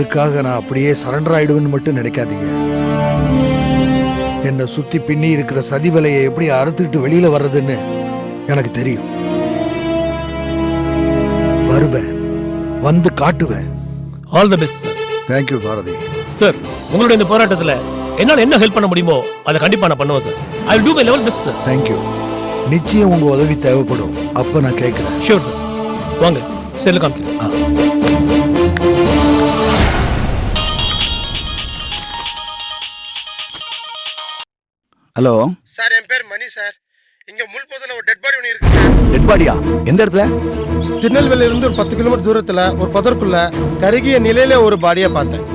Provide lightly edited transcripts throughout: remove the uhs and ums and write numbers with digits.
அதுக்காக நான் அப்படியே சரண்டர் ஆயிடுவேன்னு மட்டும் நினைக்காதீங்க. என்னை சுத்தி பின்னி இருக்கிற சதி வலையை எப்படி அறுத்துக்கிட்டு வெளியில வர்றதுன்னு எனக்கு தெரியும். வருவேன், வந்து காட்டுவேன். All the best sir. Thank you Bharathi. Sir, உங்களுடைய இந்த போராட்டத்துல என்னால என்ன ஹெல்ப் பண்ண முடியுமோ அதை கண்டிப்பா நான் பண்ணுவேன் sir. I will do my level best sir. Thank you. நிச்சயம் உங்க உதவி தேவைப்படும். அப்ப நான் கேட்கிறேன். Sure sir. வாங்க செல்ல காமிக்கிறேன். ஹலோ சார், என் பேர் மணி சார். இங்க முள்போதுல ஒரு டெட் பாடி ஒன்று இருக்கு சார். டெட் பாடியா? எந்த இடத்துல? திருநெல்வேலியில இருந்து ஒரு 10 கிலோமீட்டர் தூரத்துல ஒரு புதருக்குள்ள கருகிய நிலையில ஒரு பாடியை பார்த்தேன்.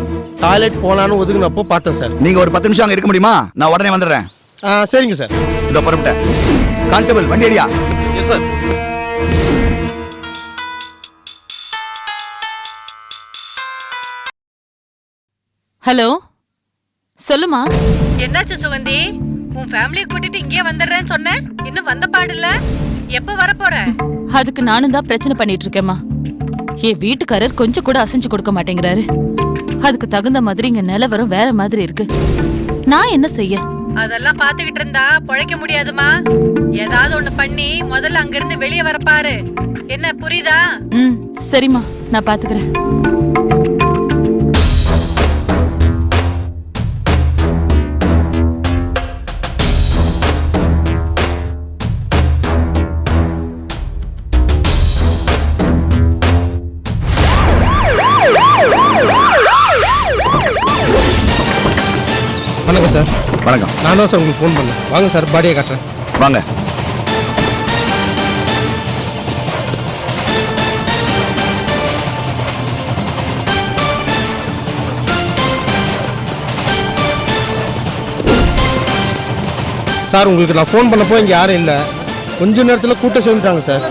டாய்லெட் போனான்னு ஒதுங்கினப்போ பார்த்தேன் சார். நீங்க ஒரு 10 நிமிஷம் அங்க இருக்க முடியுமா? நான் உடனே வந்துடுறேன். சரிங்க சார். இதோ புறப்பட்டேன். கான்ஸ்டபிள் வண்டி அடியா. Yes sir. ஹலோ, சொல்லுமா. என்னாச்சு சுகந்தி? உன் ஃபேமிலியை கூட்டிட்டு இங்கே வந்துடுறேன்னு சொன்னேன், இன்னும் வந்த பாடில்ல. எப்ப வர போற? அதுக்கு நானும் தான் பிரச்சனை பண்ணிட்டு இருக்கேம்மா. என் வீட்டுக்காரர் கொஞ்சம் கூட அசைஞ்சு கொடுக்க மாட்டேங்கிறாரு. அதுக்கு தகுந்த மாதிரி இங்க நிலவரம் வேற மாதிரி இருக்கு. நான் என்ன செய்ய? அதெல்லாம் பாத்துக்கிட்டு இருந்தா பொழைக்க முடியாதுமா. ஏதாவது ஒண்ணு பண்ணி முதல்ல அங்க இருந்து வெளியே வர பாரு. என்ன புரியுதா? சரிம்மா, நான் பாத்துக்கிறேன். வணக்கம் சார். வணக்கம். நான் தான் சார் உங்களுக்கு ஃபோன் பண்ணேன். வாங்க சார், பாடியை காட்டுறேன். வாங்க. சார், உங்களுக்கு நான் ஃபோன் பண்ணப்போ இங்க யாரும் இல்லை. கொஞ்ச நேரத்துல கூட்டம் சேர்ந்துட்டாங்க சார்.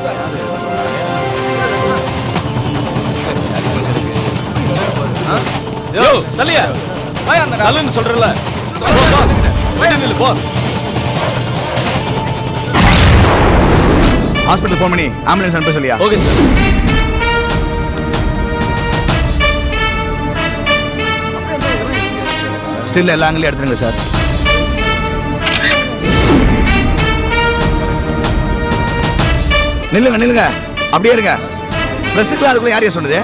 யோ தலியா வாய் அந்த நல்லன்னு சொல்றல. ஹாஸ்பிடல் போன் பண்ணி ஆம்புலன்ஸ் அனுப்ப சொல்லியா? Okay sir. ஸ்டில் எல்லா ஆங்கிலையும் எடுத்துருங்க சார். நில்லுங்க நில்லுங்க, அப்படியே இருங்க. பிரஸுக்குலாம் அதுக்குள்ள யாரையா சொன்னது?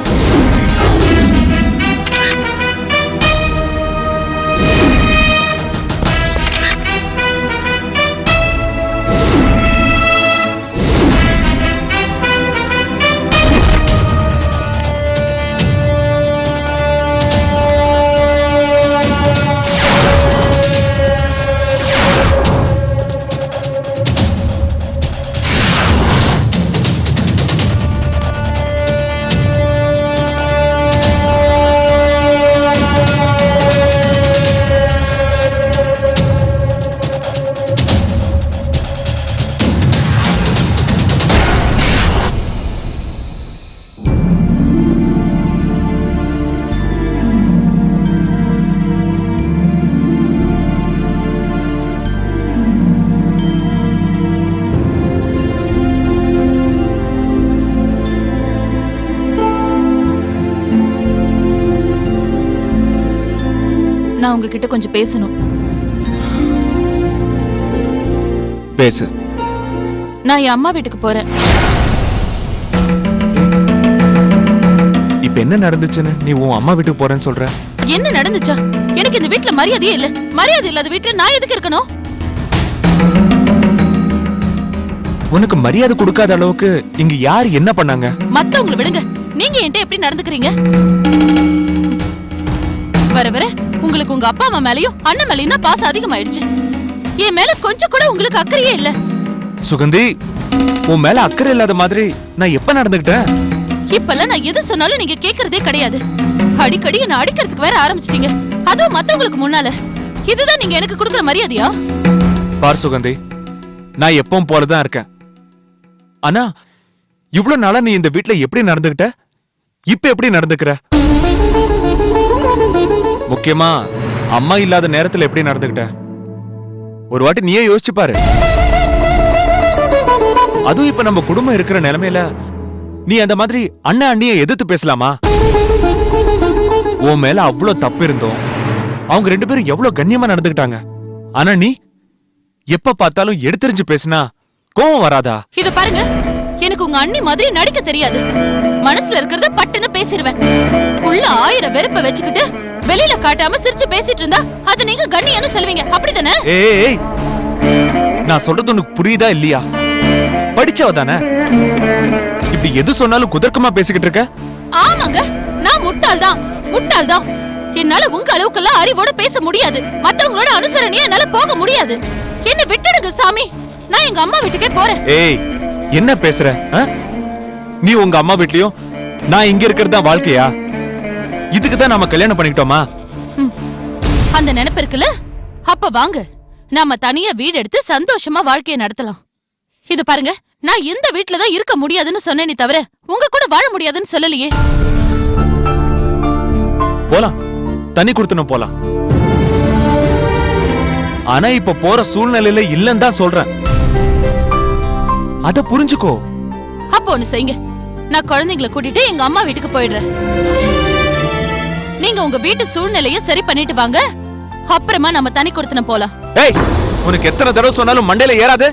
நான் உங்ககிட்ட கொஞ்சம் பேசணும். பேசு. நான் என் அம்மா வீட்டுக்கு போறேன். இப்ப என்ன நடந்துச்சுன்னு நீ உன் அம்மா வீட்டுக்கு போறேன்னு சொல்ற? என்ன நடந்துச்சா? எனக்கு இந்த வீட்டுல மரியாதையே இல்ல. மரியாதை இல்லாத வீட்டுல நான் எதுக்கு இருக்கணும்? உனக்கு மரியாதை கொடுக்காத அளவுக்கு இங்க யார் என்ன பண்ணாங்க? மத்தவங்களை விடுங்க, நீங்க என்கிட்ட எப்படி நடந்துக்கிறீங்க? வர வர உங்களுக்கு உங்க அப்பா அம்மா மேலயும் அண்ணன் மேலயும் பாசம் அதிகமாயிடுச்சு. என் மேல கொஞ்சம் கூட உங்களுக்கு அக்கறையே இல்ல. சுகந்தி, உன் மேல அக்கறை இல்லாத மாதிரி நான் எப்ப நடந்துக்கிட்டேன்? இப்பெல்லாம் நான் எது சொன்னாலும் நீங்க கேக்குறதே கிடையாது. அடிக்கடி என்ன அடிக்கிறதுக்கு வேற ஆரம்பிச்சிட்டீங்க, அதுவும் மத்தவங்களுக்கு முன்னால. இதுதான் நீங்க எனக்கு கொடுக்குற மரியாதையா? பார் சுகந்தி, நான் எப்பவும் போலதான் இருக்கேன். ஆனா இவ்வளவு நாளா நீ இந்த வீட்டுல எப்படி நடந்துகிட்ட, இப்ப எப்படி நடந்துக்கிற? முக்கியமா அம்மா இல்லாத நேரத்துல எப்படி நடந்துகிட்ட ஒரு வாட்டி நீயே யோசிச்சு பாரு. அதுவும் இப்ப நம்ம குடும்பம் இருக்கிற நிலைமையில நீ அந்த மாதிரி அண்ணன் அண்ணியை எதிர்த்து பேசலாமா? உன் மேல அவ்வளவு தப்பு இருந்தோம் அவங்க 2 பேரும் எவ்வளவு கண்ணியமா நடந்துக்கிட்டாங்க. ஆனா நீ எப்ப பார்த்தாலும் எடுத்தெறிஞ்சு பேசினா கோவம் வராதா? இத பாருங்க, எனக்கு உங்க அண்ணி மாதிரி நடிக்க தெரியாது. மனசுல இருக்கிறத பட்டுன்னு பேசிடுவேன். உள்ள 1000 வெறுப்ப வச்சுக்கிட்டு வெளியில காட்டாம சிரிச்சு பேசிட்டு இருந்தா அது நீங்க கண்ணியான்னு சொல்லுவீங்க, அப்படிதானே? ஏய், நான் சொல்றது உனக்கு புரியுதா இல்லையா? படிச்சவ தானே, இப்படி எது சொன்னாலும் குதர்க்கமா பேசிக்கிட்டு இருக்க. ஆமாங்க, நான் முட்டாள்தான். என்னால உங்க அளவுக்கெல்லாம் அறிவோட பேச முடியாது. மத்தவங்களோட அனுசரணையா என்னால போக முடியாது. என்ன விட்டுடுங்க சாமி, நான் எங்க அம்மா வீட்டுக்கே போறேன். ஏய், என்ன பேசுற? நீ உங்க அம்மா வீட்லயும் நான் இங்க இருக்கிறது தான் வாழ்க்கையா? இதுக்குதான் நாம கல்யாணம் பண்ணிக்கிட்டோமா? அந்த நினைப்பு இருக்குல்ல, அப்ப வாங்க நாம தனியா வீடு எடுத்து சந்தோஷமா வாழ்க்கைய நடத்தலாம். இது பாருங்க, நான் இந்த வீட்டுலதான் இருக்க முடியாதுன்னு சொன்னேனே தவிர உங்க கூட வாழ முடியாதுன்னு சொல்லலையே. போலாம், தண்ணி கொடுத்துன்னு போலாம். ஆனா இப்ப போற சூழ்நிலையில இல்லன்னு தான் சொல்றேன். அத புரிஞ்சுக்கோ. அப்போ ஒண்ணு செய்யுங்க, நான் குழந்தைங்களை கூட்டிட்டு எங்க அம்மா வீட்டுக்கு போயிடுறேன். நீங்க உங்க வீட்டு சூழ்நிலைய சரி பண்ணிட்டு வாங்க, அப்புறமா நம்ம தனி கொடுத்துன போலாம். ஏய், உனக்கு எத்தனை தடவை சொன்னாலும் மண்டையில ஏறாது.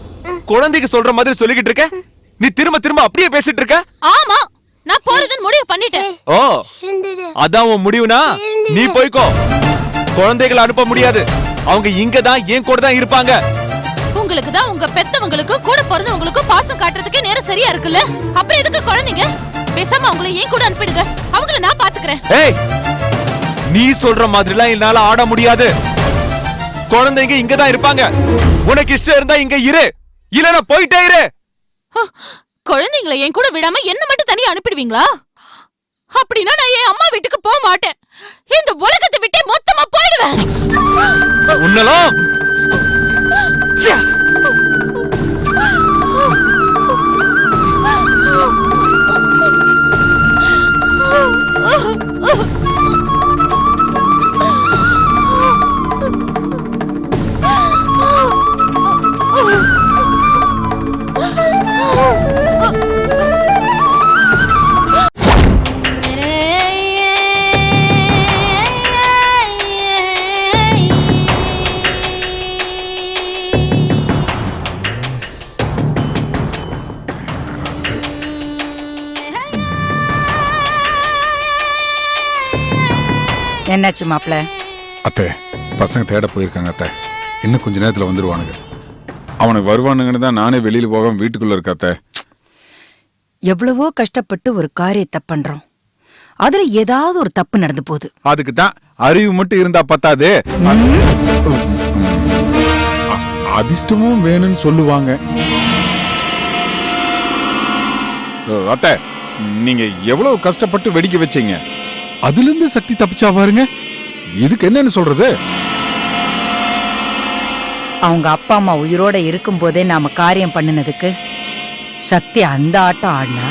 குழந்தைக்கு சொல்ற மாதிரி சொல்லிக்கிட்டு இருக்க. நீ திரும்ப திரும்ப அப்படியே பேசிட்டு இருக்க. ஆமா, நான் போறதுன்னு முடிவு பண்ணிட்டேன். ஓ, அதான் உன் முடிவுனா நீ போய்க்கோ. குழந்தைகளை அனுப்ப முடியாது. அவங்க இங்கதான் என் கூட தான் இருப்பாங்க. உங்களுக்கு தான் உங்க பெத்தவங்களுக்கும் கூட பிறந்தவங்களுக்கும் பாசம் காட்டுறதுக்கே நேரம் சரியா இருக்குல்ல, அப்புறம் எதுக்கு குழந்தைங்க? பேசாம அவங்கள ஏன் கூட அனுப்பிடுங்க, அவங்கள நான் பாத்துக்கிறேன். ஏய், நீ சொல்ற மாதிரிலாம் என்னால ஆட முடியாது. குழந்தைங்க இங்கதான் இருப்பாங்க. உனக்கு இஷ்டம் இருந்தா இங்க இரு, இல்லன்னா போயிட்டே இரு. குழந்தைங்களை என் கூட விடாம என்ன மட்டும் தனியா அனுப்பிடுவீங்களா? அப்படின்னா நான் என் அம்மா வீட்டுக்கு போக மாட்டேன். இந்த உலகத்தை விட்டே மொத்தமா போயிடுவேன். உன்னலாம் என்னாச்சு மாப்ள? அத்தை, பசங்க தேட போயிருக்காங்க அத்தை. இன்னும் கொஞ்ச நேரத்துல வந்துருவானுங்க. அவனுக்கு வருவானுங்கன்னு தான் நானே வெளியில போகாம வீட்டுக்குள்ள இருக்க அத்தை. எவ்வளவோ கஷ்டப்பட்டு ஒரு காரியத்தை பண்றோம், அதுல ஏதாவது ஒரு தப்பு நடந்து போகுது. அதுக்கு தான் அறிவு மட்டும் இருந்தா பத்தாது, அதிர்ஷ்டமும் வேணும்னு சொல்லுவாங்க. அத்தை, நீங்க எவ்வளவு கஷ்டப்பட்டு வெடிக்க வச்சீங்க, அதுல இருந்து சக்தி தப்பிச்சா பாருங்க. இதுக்கு என்னன்னு சொல்றது? அவங்க அப்பா அம்மா உயிரோட இருக்கும் போதே நாம காரியம் பண்ணினதுக்கு சக்தி அந்த ஆட்டம் ஆடினா,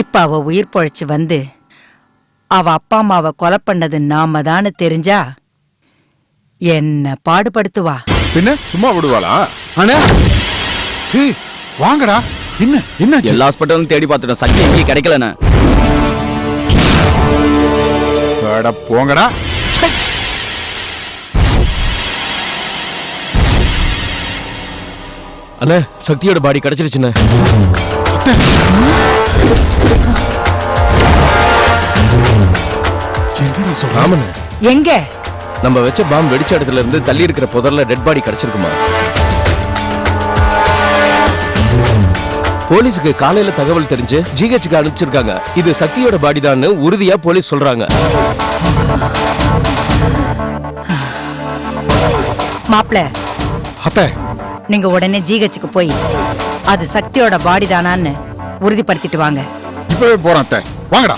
இப்ப அவ உயிர் பொழைச்சு வந்து அவ அப்பா அம்மாவை கொலை பண்ணது நாம தானு தெரிஞ்சா என்ன பாடுபடுத்துவா? பின்ன சும்மா விடுவாளா? ஆனா வாங்கடா, என்ன எல்லா ஹாஸ்பிட்டலும் தேடி பார்த்துட்டோம், சக்தி எங்கேயும் கிடைக்கலண்ணா. போங்கடா. அண்ணே, சக்தியோட பாடி கிடைச்சிருச்சுண்ணே. எங்க? நம்ம வச்ச பாம் வெடிச்ச இடத்துல இருந்து தள்ளி இருக்கிற புதர்ல டெட் பாடி கிடைச்சிருக்குமா? போலீஸுக்கு காலையில தகவல் தெரிஞ்சு ஜிஹெச்சுக்கு அனுப்பிச்சிருக்காங்க. இது சக்தியோட பாடி தான் உறுதியா போலீஸ் சொல்றாங்க. மாப்ள, அத்தை, நீங்க உடனே ஜிஹெச்சுக்கு போய் அது சக்தியோட பாடி தானான்னு உறுதிப்படுத்திட்டு வாங்க. இப்பவே போறேன் அத்தை, வாங்கடா.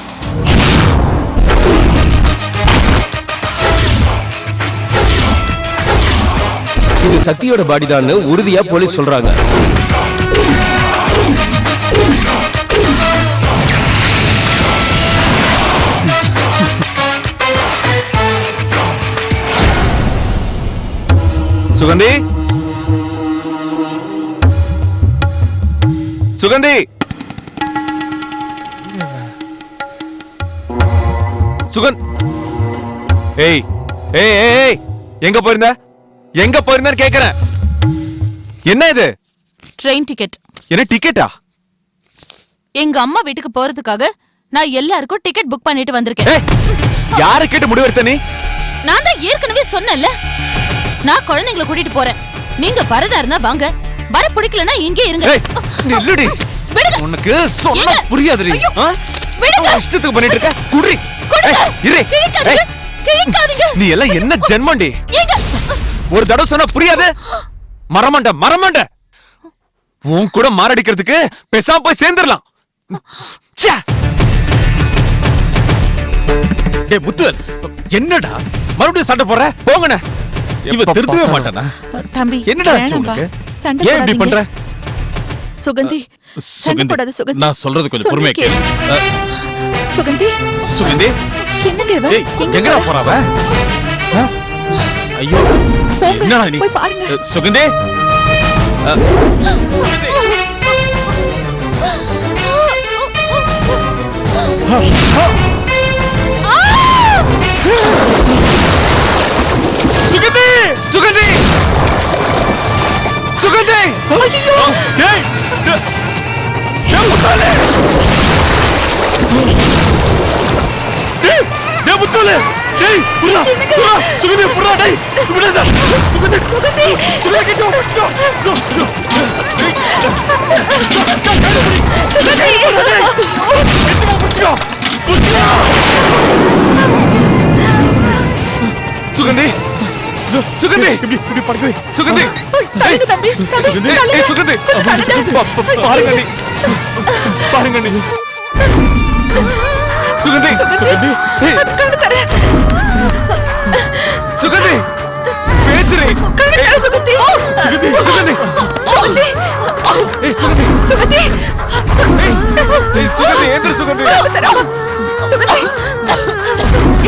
இது சக்தியோட பாடி தான் உறுதியா போலீஸ் சொல்றாங்க. சுகந்தி, சுகந்தி, சுகந்த் ஏய் ஏய் ஏய் ஏய், எங்க போயிருந்த எங்க போயிருந்தன்னு கேக்குறேன். என்ன இது? Train ticket. என்ன டிக்கெட்டா? எங்க அம்மா வீட்டுக்கு போறதுக்காக நான் எல்லாருக்கும் டிக்கெட் புக் பண்ணிட்டு வந்திருக்கேன். ஏய், யாரை கேட்டு முடிவெடுத்த நீ? நான் தான் ஏற்கனவே சொன்னேன்ல, நான் குழந்தைங்களை கூட்டிட்டு போறேன். நீங்க வரதா இருந்தா வாங்க, வர பிடிக்கலன்னா இங்கே இருங்க. ஏய், நில்லுடி. விடுங்க. உனக்கு சொன்னா ஏங்க? புரியாதுடி. ஐயோ, ஆ? விடுங்க. உன் இஷ்டத்துக்கு பண்ணிட்டு இருக்க. குடி. கொடுங்க. ஏய், இரு. கிழிக்காதீங்க. ஏய், கிழிக்காதீங்க. நீ எல்லாம் என்ன ஜென்மண்டி? ஏங்க? ஒரு தடவை சொன்னா புரியாது. மரமண்ட மரமண்ட. உன் கூட மாரடிக்கிறதுக்கு பேசாம போய் சேர்ந்துடலாம். ச்சே. டேய் முத்து, என்னடா மறுபடியும் சண்டை போடுற? போங்கண்ணே. இவ திருத்தவே மாட்டானா? தம்பி, என்னடா ஆச்சு வேணாம்பா. உனக்கு? சண்டை ஏன் இப்படி போடாதீங்க. பண்ற? சுகந்தி, சண்டை போடாத சுகந்தி. நான் சொல்றது கொஞ்சம் சொல்லு பொறுமையா கேளு. கேளு. சுகந்தி, சுகந்தி, என்னங்க இவ? ஏய், எங்க எங்கடா போறா? போறா அவ? ஆ? ஐயோ, போங்க, என்னடா நீ? போய் பாருங்க. சுகந்தி, சுகந்தி, சுகந்தி, சுகந்தி. ஐயோ, டேய், டேய் முத்தாலே. டேய், டேய் முத்தாலே. டேய், புறா, புறா, சுகந்தி புறா, டேய். விடாத. சுகந்தி, சுகந்தி, சுகந்தி கிட்ட வா. சுகந்தி, சுகந்தி, இப்படி படுக்கவே. சுகந்தி, தள்ளுங்க தம்பி, சுகந்தி, ஏய் சுகந்தி, பாருங்க நீ, பாருங்க நீ. சுகந்தி, சுகந்தி, ஏய், சுகந்தி, பேசுறே. சுகந்தி, சுகந்தி, சுகந்தி, சுகந்தி, ஏய் சுகந்தி, சுகந்தி, ஏய் சுகந்தி, எந்திரு சுகந்தி. சுகந்தி,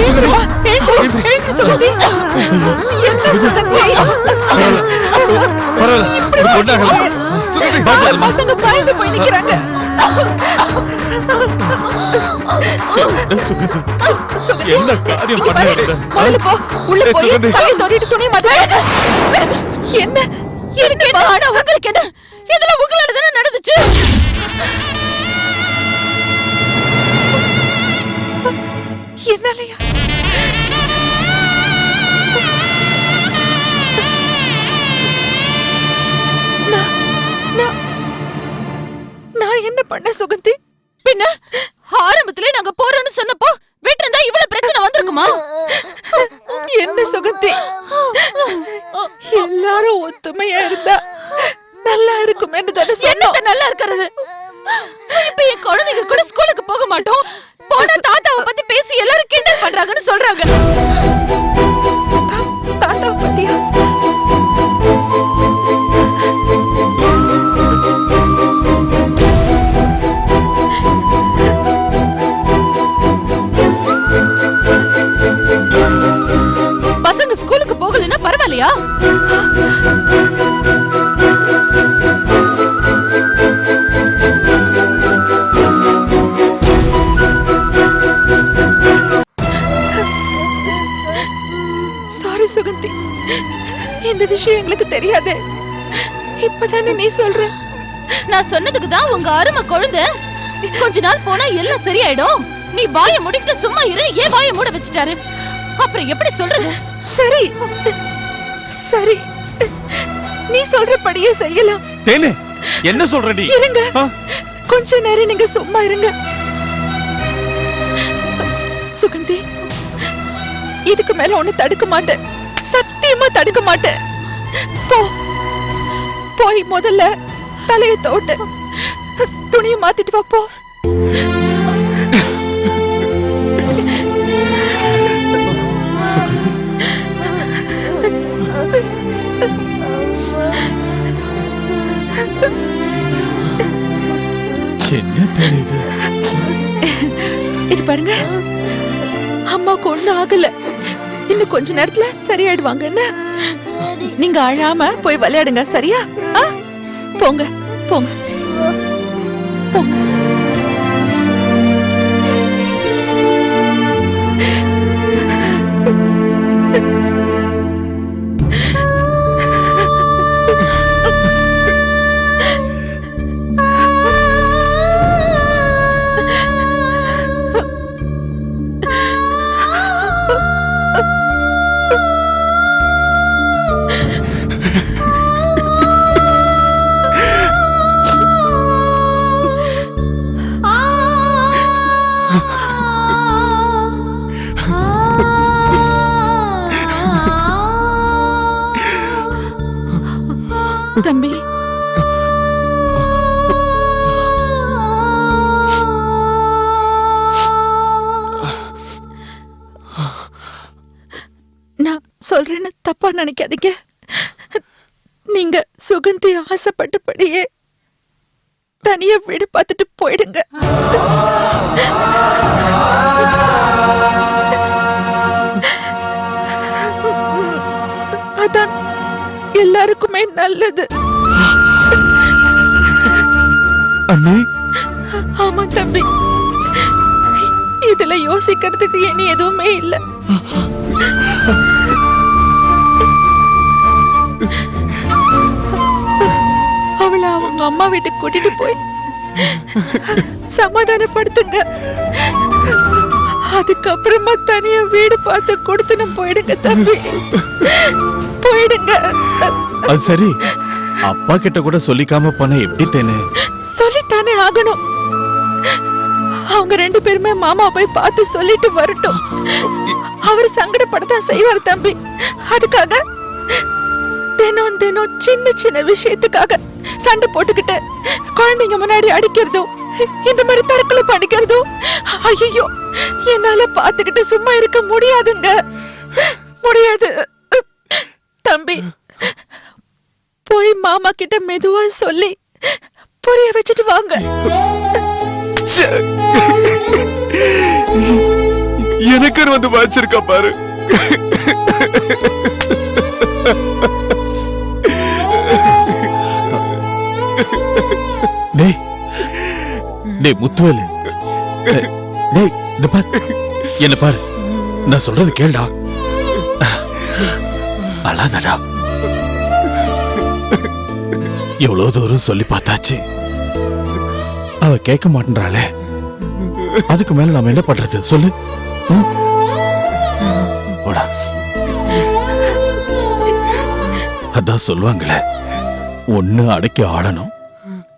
ஏந்திரா, ஏந்திரு, சுகந்தி. என்ன சுகந்தி? பரவாயில்ல, இது பொண்ணாக. சுகந்தி, பயப்படாதம்மா. பசங்க பயந்து போய் நிக்கிறாங்க. என்ன காரியம் இங்க பாரு, பண்ண? முதல்ல போ, உள்ள ஏய், போய் சுகந்தி. கையை தொட்டிட்டு துணியை மாத்து. என்ன எனக்கு என்ன? ஆனா உங்களுக்கு என்ன? இதெல்லாம் உங்களால தானே நடந்துச்சு. என்னாலயா? நான் என்ன பண்ண சுகந்தி? பின்ன ஆரம்பத்திலே நாங்க போறோம்னு சொன்னப்போ வீட்டுல இருந்தா இவ்வளவு பிரச்சனை வந்திருக்குமா? என்ன சுகந்தி, எல்லாரும் ஒத்துமையா இருந்தா நல்லா இருக்குமேன்னு தானே சொன்னோம். என்னத்த நல்லா இருக்கிறது? இப்ப என் குழந்தைங்க கூட ஸ்கூலுக்கு போக மாட்டோம், போனா தாத்தாவை பத்தி பேசி எல்லாரும் கிண்டல் பண்றாங்கன்னு சொல்றாங்க. தாத்தாவை பத்தியா? பசங்க ஸ்கூலுக்கு போகலன்னா பரவாயில்லையா? சாரி சுகந்தி, இந்த விஷயம் எங்களுக்கு தெரியாதே. இப்பதானே நீ சொல்ற. நான் சொன்னதுக்கு தான் உங்க அருமை குழந்தை கொஞ்ச நாள் போனா எல்லாம் சரியாயிடும், நீ வாயை முடிக்கிட்டு சும்மா இரு, ஏன் வாயை மூட வச்சுட்டாரு? அப்புறம் எப்படி சொல்றது? சரி சரி, நீ சொல்றபடியே செய்யலாம். தேனே, என்ன சொல்ற நீ? இருங்க, ஆ? கொஞ்ச நேரம் நீங்க சும்மா இருங்க. சுகந்தி, இதுக்கு மேல ஒண்ணு தடுக்க மாட்டேன், சத்தியமா தடுக்க மாட்டேன். போ, போய் முதல்ல தலையை தோட்டு துணியை மாத்திட்டு வா. போ. இது பாருங்க, அம்மாக்கு ஒண்ணும் ஆகல, இன்னும் கொஞ்ச நேரத்துல சரியாயிடுவாங்க. என்ன, நீங்க அழாம போய் விளையாடுங்க, சரியா? போங்க போங்க போங்க. தப்பா நினைக்காதீங்க. நீங்க சுகந்தி ஆசைப்பட்டபடியே தனியா வீடு பார்த்துட்டு போயிடுங்க. அதான் எல்லாருக்குமே நல்லது. அண்ணே, ஆமா தம்பி, இதுல யோசிக்கிறதுக்கு இனி எதுவுமே இல்ல. அவளை அவங்க அம்மா வீட்டுக்கு கூட்டிட்டு போய் சமாதானப்படுத்துங்க. அதுக்கப்புறமா தனியா வீடு பார்த்து கொடுத்துன்னு போயிடுங்க தம்பி, போயிடுங்க. அது சரி, அப்பா கிட்ட கூட சொல்லிக்காம போன எப்படி தேனே? சொல்லித்தானே ஆகணும். அவங்க 2 பேருமே மாமா போய் பார்த்து சொல்லிட்டு வரட்டும். அவர் சங்கடப்படத்தான் செய்வார் தம்பி. அதுக்காக தினம் தினம் சின்ன சின்ன விஷயத்துக்காக சண்டை போட்டுக்கிட்டு குழந்தைங்க முன்னாடி அடிக்கிறதும் இந்த மாதிரி தற்கொலை பண்ணிக்கிறதும் ஐயோ என்னால பாத்துக்கிட்டு சும்மா இருக்க முடியாதுங்க, முடியாது. தம்பி, போய் மாமா கிட்ட மெதுவா சொல்லி புரிய வச்சுட்டு வாங்க. எனக்கு வந்து வாச்சிருக்கா பாரு. டேய் டேய் முத்துவேலு, டேய் இந்த பாரு, என்ன பாரு, நான் சொல்றது கேளுடா. அழாதடா. எவ்வளவு தூரம் சொல்லி பார்த்தாச்சு, அவ கேட்க மாட்டேன்றாளே. அதுக்கு மேல நாம என்ன பண்றது சொல்லு? போடா. அதான் சொல்லுவாங்களே, ஒண்ணு அடக்கி ஆடணும்,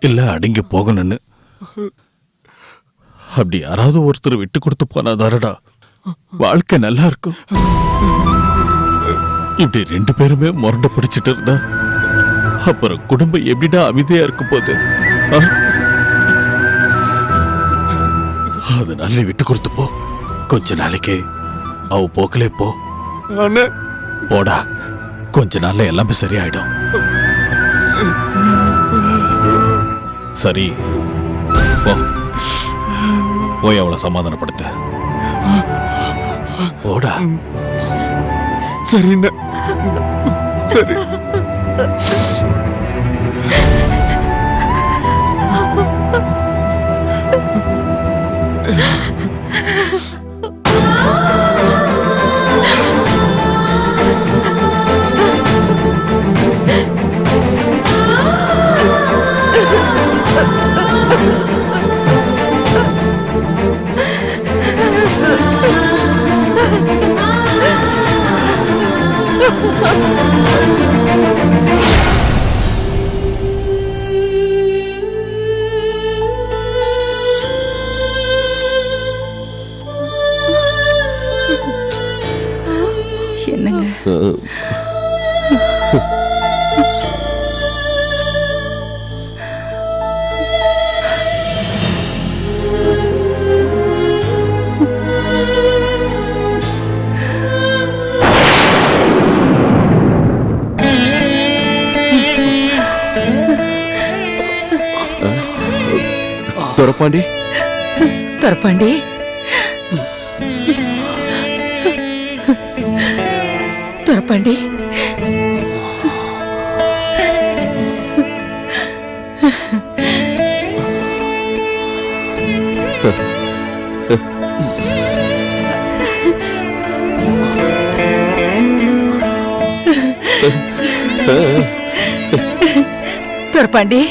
இல்ல அடங்கி போகணும்னு. அப்படி யாராவது ஒருத்தர் விட்டு கொடுத்து போனாதாரடா வாழ்க்கை நல்லா இருக்கும். இப்படி 2 பேருமே முரண்ட பிடிச்சிட்டு இருந்தா அப்புறம் குடும்பம் எப்படிடா அமைதியா இருக்கும் போது? அதனால நீ விட்டு கொடுத்து போ. கொஞ்ச நாளைக்கு அவ போக்கலே போ. போடா, கொஞ்ச நாள்ல எல்லாமே சரியாயிடும். சரி போ, போய் அவளை சமாதானப்படுத்த. போடா. சரிண்ண, சரி. என்னங்க துரப்பாண்டி, துரப்பாண்டி, துரப்பாண்டி, துரப்பாண்டி,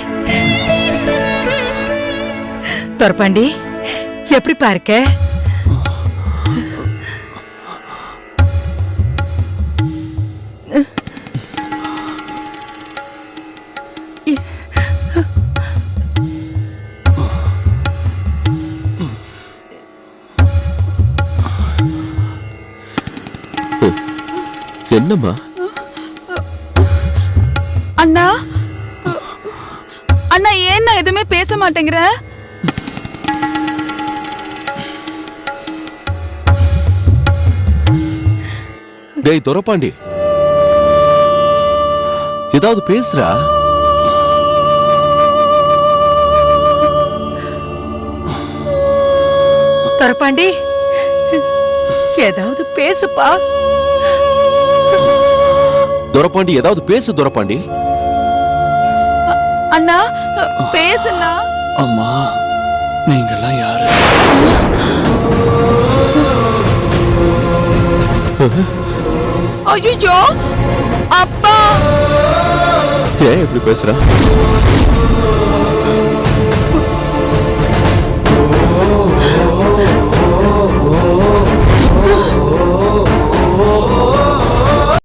துரப்பாண்டி, எப்படி பார்க்க? என்னம்மா? அண்ணா, அண்ணா ஏன் எதுவுமே பேச மாட்டேங்கிற? டேய் துரப்பாண்டி, ஏதாவது பேசுறா. துரப்பாண்டி ஏதாவது பேசுப்பா. துரப்பாண்டி ஏதாவது பேசு துரப்பாண்டி. அண்ணா பேசுண்ணா. அம்மா நீங்கெல்லாம் யாரு? ஐயோ அப்பா. ஏன் இப்படி பேசுற?